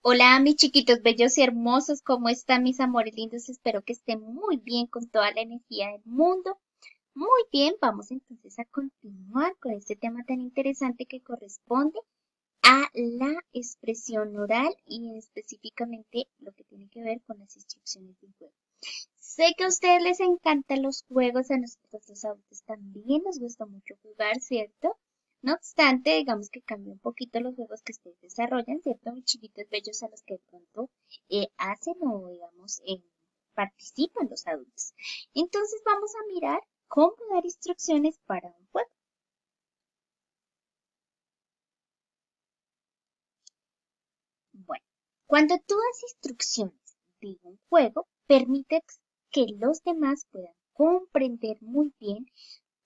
Hola, mis chiquitos bellos y hermosos, ¿cómo están mis amores lindos? Espero que estén muy bien con toda la energía del mundo. Muy bien, vamos entonces a continuar con este tema tan interesante que corresponde a la expresión oral y específicamente lo que tiene que ver con las instrucciones del juego. Sé que a ustedes les encantan los juegos, a nosotros los adultos también nos gusta mucho jugar, ¿cierto? No obstante, digamos que cambia un poquito los juegos que ustedes desarrollan, ¿cierto? Mis chiquitos bellos a los que de pronto hacen o, digamos, participan los adultos. Entonces vamos a mirar cómo dar instrucciones para un juego. Bueno, cuando tú das instrucciones de un juego, permite que los demás puedan comprender muy bien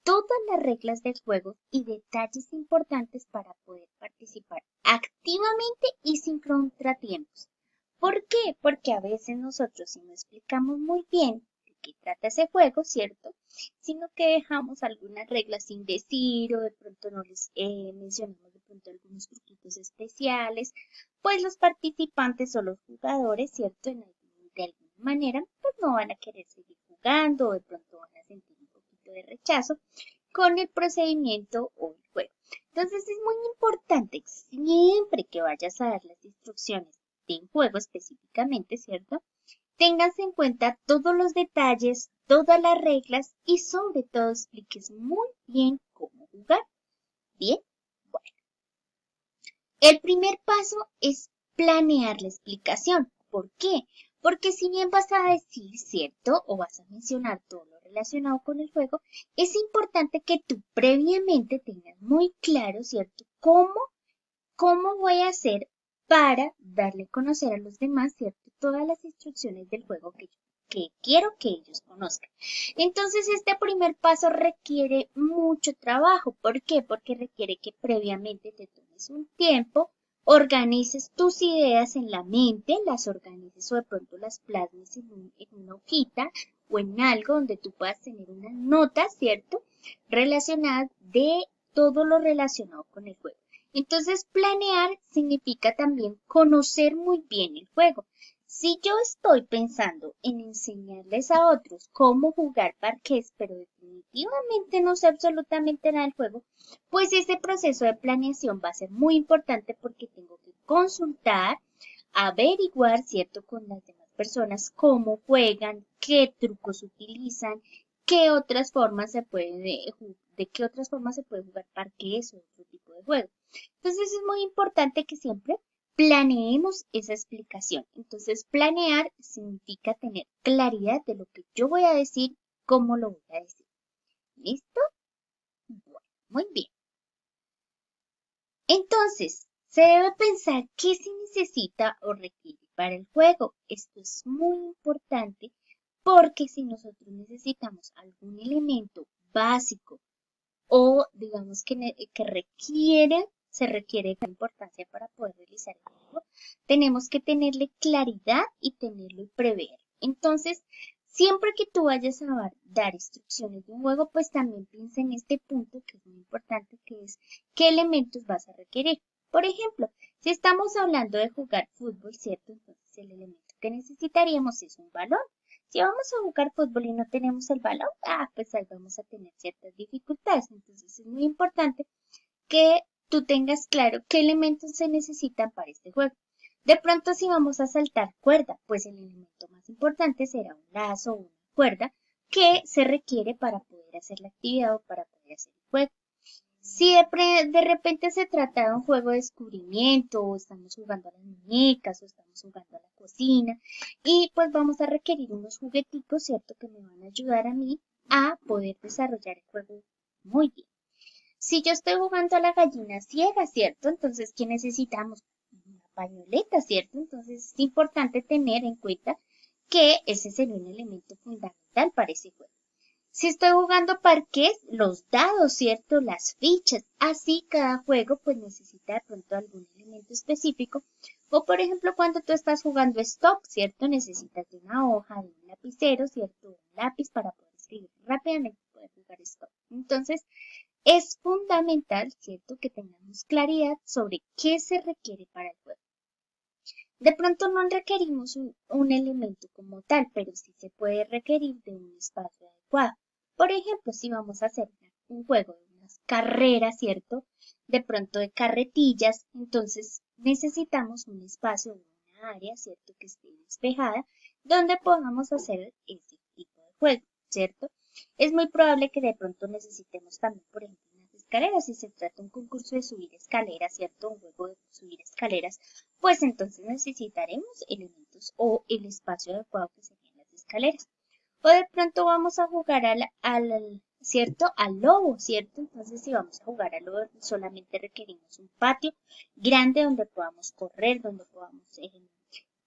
todas las reglas del juego y detalles importantes para poder participar activamente y sin contratiempos. ¿Por qué? Porque a veces nosotros si no explicamos muy bien de qué trata ese juego, ¿cierto? Sino que dejamos algunas reglas sin decir o de pronto no les mencionamos de pronto algunos truquitos especiales, pues los participantes o los jugadores, ¿cierto? De alguna manera, pues no van a querer seguir jugando o de pronto van a sentir un poquito de rechazo con el procedimiento o el juego. Entonces es muy importante que siempre que vayas a dar las instrucciones de un juego específicamente, ¿cierto? Tengas en cuenta todos los detalles, todas las reglas y sobre todo expliques muy bien cómo jugar. Bien, bueno, el primer paso es planear la explicación. ¿Por qué? Porque si bien vas a decir, ¿cierto? O vas a mencionar todo lo relacionado con el juego, es importante que tú previamente tengas muy claro, ¿cierto? ¿Cómo voy a hacer para darle a conocer a los demás, ¿cierto? Todas las instrucciones del juego que quiero que ellos conozcan. Entonces, este primer paso requiere mucho trabajo. ¿Por qué? Porque requiere que previamente te tomes un tiempo, organices tus ideas en la mente, las organices o de pronto las plasmes en una hojita o en algo donde tú puedas tener unas notas, ¿cierto? Relacionadas de todo lo relacionado con el juego. Entonces, planear significa también conocer muy bien el juego. Si yo estoy pensando en enseñarles a otros cómo jugar parqués, pero definitivamente no sé absolutamente nada del juego, pues ese proceso de planeación va a ser muy importante porque tengo que consultar, averiguar, ¿cierto?, con las demás personas cómo juegan, qué trucos utilizan, qué otras formas se puede, de qué otras formas se puede jugar parqués o otro tipo de juego. Entonces es muy importante que siempre planeemos esa explicación. Entonces planear significa tener claridad de lo que yo voy a decir, cómo lo voy a decir. ¿Listo? Bueno, muy bien. Entonces, se debe pensar qué se necesita o requiere para el juego. Esto es muy importante porque si nosotros necesitamos algún elemento básico o digamos que se requiere de importancia para poder realizar el juego, tenemos que tenerle claridad y tenerlo y prever. Entonces, siempre que tú vayas a dar instrucciones de un juego, pues también piensa en este punto que es muy importante, que es qué elementos vas a requerir. Por ejemplo, si estamos hablando de jugar fútbol, ¿cierto? Entonces el elemento que necesitaríamos es un balón. Si vamos a jugar fútbol y no tenemos el balón, pues ahí vamos a tener ciertas dificultades. Entonces es muy importante que tú tengas claro qué elementos se necesitan para este juego. De pronto, si vamos a saltar cuerda, pues el elemento más importante será un lazo o una cuerda que se requiere para poder hacer la actividad o para poder hacer el juego. Si de repente se trata de un juego de descubrimiento, o estamos jugando a las muñecas, o estamos jugando a la cocina, y pues vamos a requerir unos jugueticos, ¿cierto? Que me van a ayudar a mí a poder desarrollar el juego muy bien. Si yo estoy jugando a la gallina ciega, ¿cierto? Entonces, ¿qué necesitamos? Una pañoleta, ¿cierto? Entonces, es importante tener en cuenta que ese sería un elemento fundamental para ese juego. Si estoy jugando parqués, los dados, ¿cierto? Las fichas. Así cada juego pues necesita de pronto algún elemento específico. O por ejemplo, cuando tú estás jugando stop, ¿cierto? Necesitas de una hoja, de un lapicero, ¿cierto? Un lápiz para poder escribir rápidamente, poder jugar stop. Entonces, es fundamental, ¿cierto? Que tengamos claridad sobre qué se requiere para el juego. De pronto no requerimos un elemento como tal, pero sí se puede requerir de un espacio adecuado. Por ejemplo, si vamos a hacer un juego de unas carreras, ¿cierto? De pronto de carretillas, entonces necesitamos un espacio, una área, ¿cierto? Que esté despejada, donde podamos hacer ese tipo de juego, ¿cierto? Es muy probable que de pronto necesitemos también, por ejemplo, unas escaleras. Si se trata de un concurso de subir escaleras, ¿cierto? Un juego de subir escaleras, pues entonces necesitaremos elementos o el espacio adecuado que serían las escaleras. O de pronto vamos a jugar ¿cierto? Al lobo, ¿cierto? Entonces si vamos a jugar al lobo solamente requerimos un patio grande donde podamos correr, donde podamos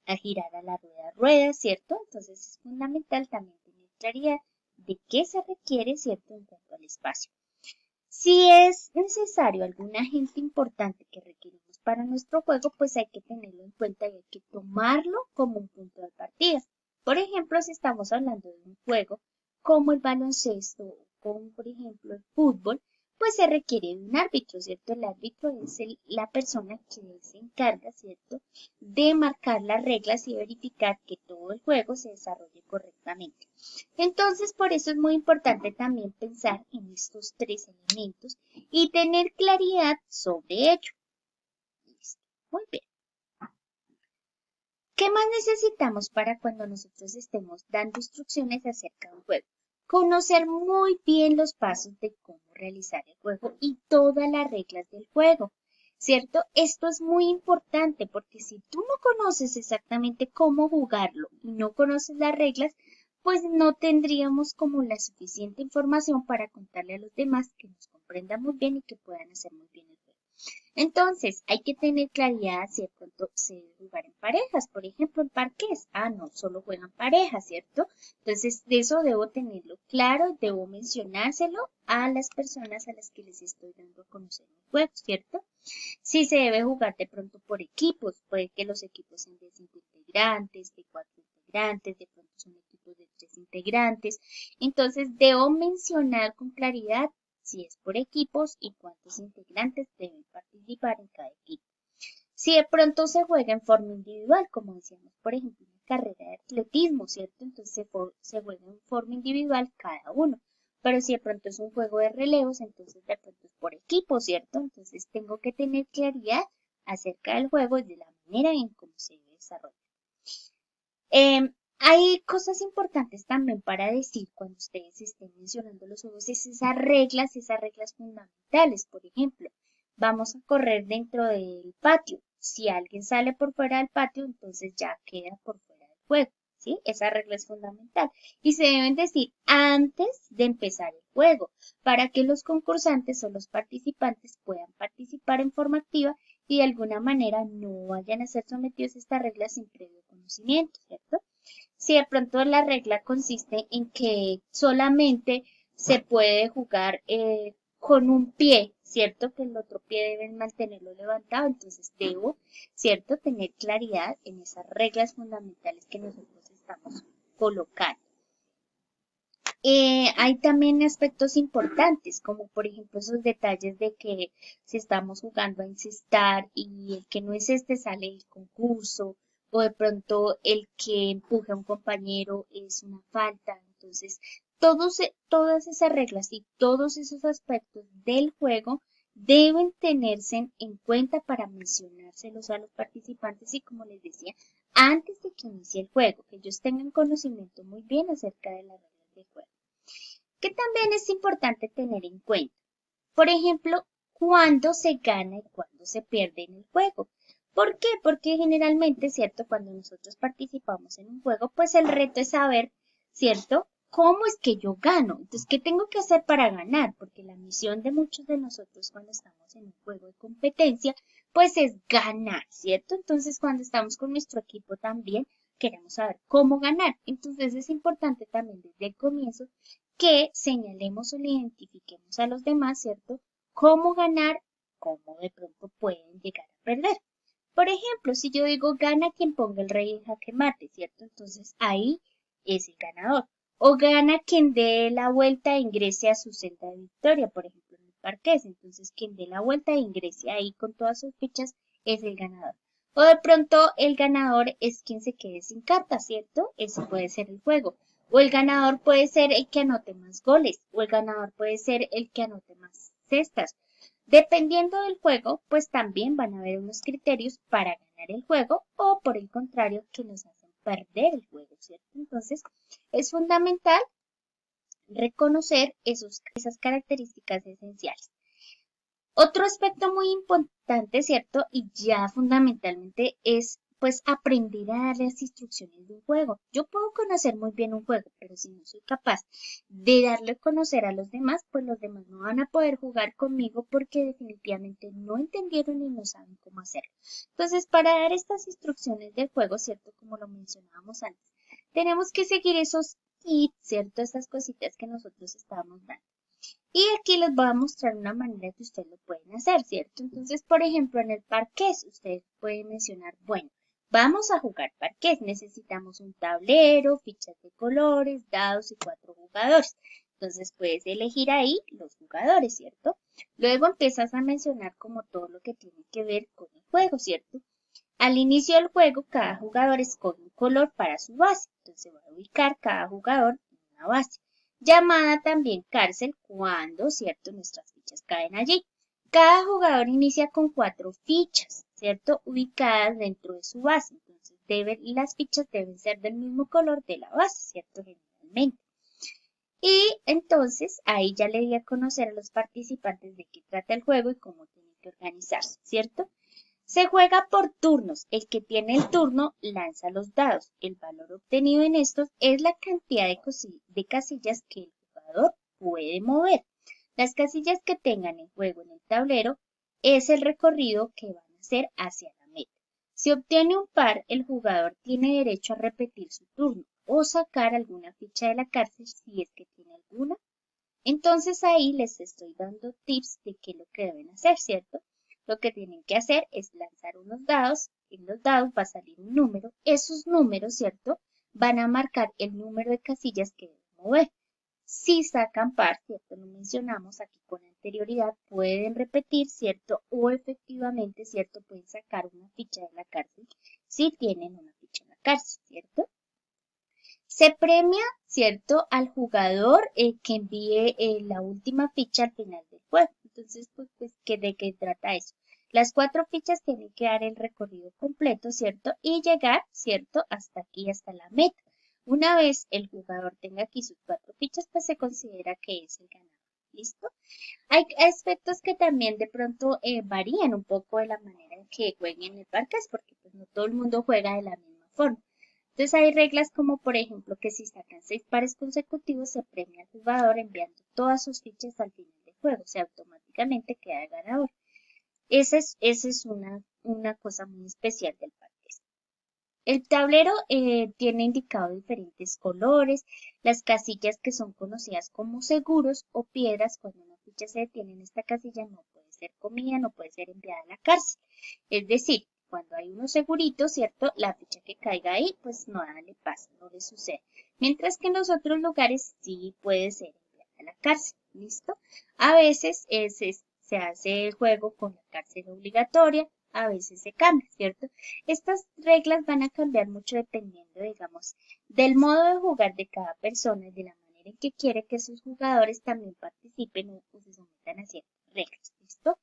a girar a la rueda, ¿cierto? Entonces es fundamental también tener claridad de qué se requiere, ¿cierto? En cuanto al espacio. Si es necesario algún agente importante que requerimos para nuestro juego, pues hay que tenerlo en cuenta y hay que tomarlo como un punto de partida. Por ejemplo, si estamos hablando de un juego como el baloncesto o como por ejemplo el fútbol, pues se requiere de un árbitro, ¿cierto? El árbitro es la persona que se encarga, ¿cierto? De marcar las reglas y verificar que todo el juego se desarrolle correctamente. Entonces, por eso es muy importante también pensar en estos tres elementos y tener claridad sobre ello. Listo. Muy bien. ¿Qué más necesitamos para cuando nosotros estemos dando instrucciones acerca de un juego? Conocer muy bien los pasos de cómo realizar el juego y todas las reglas del juego. ¿Cierto? Esto es muy importante porque si tú no conoces exactamente cómo jugarlo y no conoces las reglas, pues no tendríamos como la suficiente información para contarle a los demás que nos comprendan muy bien y que puedan hacer muy bien el juego. Entonces, hay que tener claridad si de pronto se debe jugar en parejas, por ejemplo, en parques. Ah, no, solo juegan parejas, ¿cierto? Entonces, de eso debo tenerlo claro, debo mencionárselo a las personas a las que les estoy dando a conocer el juego, ¿cierto? Si se debe jugar de pronto por equipos, puede que los equipos sean de 5 integrantes, de 4 integrantes, de pronto son equipos de 3 integrantes. Entonces, debo mencionar con claridad si es por equipos y cuántos integrantes deben participar en cada equipo. Si de pronto se juega en forma individual, como decíamos, por ejemplo, una carrera de atletismo, ¿cierto? Entonces se juega en forma individual cada uno. Pero si de pronto es un juego de relevos, entonces de pronto es por equipo, ¿cierto? Entonces tengo que tener claridad acerca del juego y de la manera en cómo se desarrolla. Hay cosas importantes también para decir cuando ustedes estén mencionando los juegos, es esas reglas fundamentales. Por ejemplo, vamos a correr dentro del patio. Si alguien sale por fuera del patio, entonces ya queda por fuera del juego. ¿Sí? Esa regla es fundamental. Y se deben decir antes de empezar el juego, para que los concursantes o los participantes puedan participar en forma activa y de alguna manera no vayan a ser sometidos a estas reglas sin previo conocimiento, ¿cierto? Si de pronto la regla consiste en que solamente se puede jugar con un pie, ¿cierto? Que el otro pie deben mantenerlo levantado, entonces debo, ¿cierto? Tener claridad en esas reglas fundamentales que nosotros estamos colocando. Hay también aspectos importantes, como por ejemplo esos detalles de que si estamos jugando a encestar y el que no es este sale del concurso, o de pronto el que empuje a un compañero es una falta. Entonces, todas esas reglas y todos esos aspectos del juego deben tenerse en cuenta para mencionárselos a los participantes y como les decía, antes de que inicie el juego, que ellos tengan conocimiento muy bien acerca de las reglas del juego que también es importante tener en cuenta. Por ejemplo, cuándo se gana y cuándo se pierde en el juego. ¿Por qué? Porque generalmente, ¿cierto? Cuando nosotros participamos en un juego, pues el reto es saber, ¿cierto? ¿Cómo es que yo gano? Entonces, ¿qué tengo que hacer para ganar? Porque la misión de muchos de nosotros cuando estamos en un juego de competencia, pues es ganar, ¿cierto? Entonces, cuando estamos con nuestro equipo también, queremos saber cómo ganar. Entonces, es importante también desde el comienzo que señalemos o le identifiquemos a los demás, ¿cierto? Cómo ganar, cómo de pronto pueden llegar a perder. Por ejemplo, si yo digo gana quien ponga el rey en jaque mate, ¿cierto? Entonces ahí es el ganador. O gana quien dé la vuelta e ingrese a su celda de victoria, por ejemplo, en el parqués. Entonces quien dé la vuelta e ingrese ahí con todas sus fichas es el ganador. O de pronto el ganador es quien se quede sin cartas, ¿cierto? Ese puede ser el juego. O el ganador puede ser el que anote más goles. O el ganador puede ser el que anote más cestas. Dependiendo del juego, pues también van a haber unos criterios para ganar el juego o por el contrario que nos hacen perder el juego, ¿cierto? Entonces, es fundamental reconocer esas características esenciales. Otro aspecto muy importante, ¿cierto? Y ya fundamentalmente es pues aprender a dar las instrucciones de un juego. Yo puedo conocer muy bien un juego, pero si no soy capaz de darle a conocer a los demás, pues los demás no van a poder jugar conmigo porque definitivamente no entendieron y no saben cómo hacerlo. Entonces, para dar estas instrucciones del juego, ¿cierto? Como lo mencionábamos antes, tenemos que seguir esos tips, ¿cierto? Esas cositas que nosotros estábamos dando. Y aquí les voy a mostrar una manera que ustedes lo pueden hacer, ¿cierto? Entonces, por ejemplo, en el parqués, ustedes pueden mencionar, bueno, vamos a jugar parqués. Necesitamos un tablero, fichas de colores, dados y 4 jugadores. Entonces, puedes elegir ahí los jugadores, ¿cierto? Luego empiezas a mencionar como todo lo que tiene que ver con el juego, ¿cierto? Al inicio del juego, cada jugador escoge un color para su base. Entonces, se va a ubicar cada jugador en una base llamada también cárcel cuando, ¿cierto? Nuestras fichas caen allí. Cada jugador inicia con 4 fichas, ¿cierto? Ubicadas dentro de su base. Entonces, las fichas deben ser del mismo color de la base, ¿cierto? Generalmente. Y entonces ahí ya le di a conocer a los participantes de qué trata el juego y cómo tienen que organizarse, ¿cierto? Se juega por turnos. El que tiene el turno lanza los dados. El valor obtenido en estos es la cantidad de casillas que el jugador puede mover. Las casillas que tengan en juego en el tablero es el recorrido que van a hacer hacia la meta. Si obtiene un par, el jugador tiene derecho a repetir su turno o sacar alguna ficha de la cárcel si es que tiene alguna. Entonces ahí les estoy dando tips de qué es lo que deben hacer, ¿cierto? Lo que tienen que hacer es lanzar unos dados. En los dados va a salir un número. Esos números, ¿cierto? Van a marcar el número de casillas que deben mover. Si sacan par, ¿cierto? Lo mencionamos aquí con anterioridad, pueden repetir, ¿cierto? O efectivamente, ¿cierto? Pueden sacar una ficha de la cárcel si tienen una ficha en la cárcel, ¿cierto? Se premia, ¿cierto?, al jugador que envíe la última ficha al final del juego. Entonces, pues ¿de qué trata eso? Las 4 fichas tienen que dar el recorrido completo, ¿cierto? Y llegar, ¿cierto?, hasta aquí, hasta la meta. Una vez el jugador tenga aquí sus 4 fichas, pues se considera que es el ganador. ¿Listo? Hay aspectos que también de pronto varían un poco de la manera en que jueguen en el parques, porque pues no todo el mundo juega de la misma forma. Entonces hay reglas como por ejemplo que si sacan 6 pares consecutivos se premia al jugador enviando todas sus fichas al final del juego, o sea, automáticamente queda el ganador. Esa es una cosa muy especial del parque. El tablero tiene indicado diferentes colores, las casillas que son conocidas como seguros o piedras, cuando una ficha se detiene en esta casilla no puede ser comida, no puede ser enviada a la cárcel. Es decir, cuando hay unos seguritos, ¿cierto? La ficha que caiga ahí, pues nada le pasa, no le sucede. Mientras que en los otros lugares sí puede ser enviada a la cárcel, ¿listo? A veces se hace el juego con la cárcel obligatoria, a veces se cambia, ¿cierto? Estas reglas van a cambiar mucho dependiendo, digamos, del modo de jugar de cada persona y de la manera en que quiere que sus jugadores también participen o se sometan a ciertas reglas, ¿listo?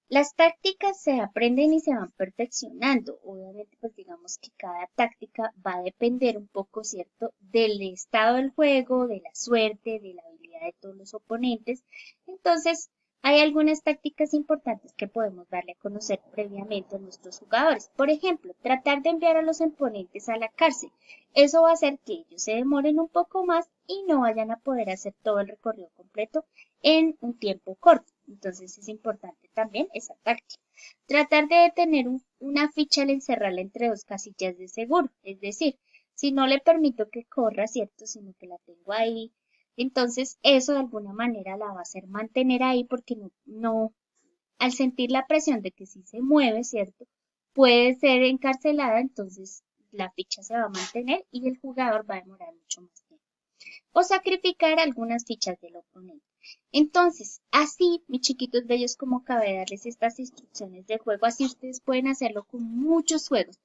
Las tácticas se aprenden y se van perfeccionando. Obviamente, pues digamos que cada táctica va a depender un poco, ¿cierto?, del estado del juego, de la suerte, de la habilidad de todos los oponentes. Entonces, hay algunas tácticas importantes que podemos darle a conocer previamente a nuestros jugadores. Por ejemplo, tratar de enviar a los oponentes a la cárcel. Eso va a hacer que ellos se demoren un poco más y no vayan a poder hacer todo el recorrido completo en un tiempo corto. Entonces es importante también esa táctica. Tratar de detener una ficha al encerrarla entre 2 casillas de seguro. Es decir, si no le permito que corra, ¿cierto? Sino que la tengo ahí. Entonces eso de alguna manera la va a hacer mantener ahí porque al sentir la presión de que si se mueve, ¿cierto? Puede ser encarcelada, entonces la ficha se va a mantener y el jugador va a demorar mucho más tiempo. O sacrificar algunas fichas del oponente. Entonces, así, mis chiquitos bellos, como acabé de darles estas instrucciones de juego, así ustedes pueden hacerlo con muchos juegos.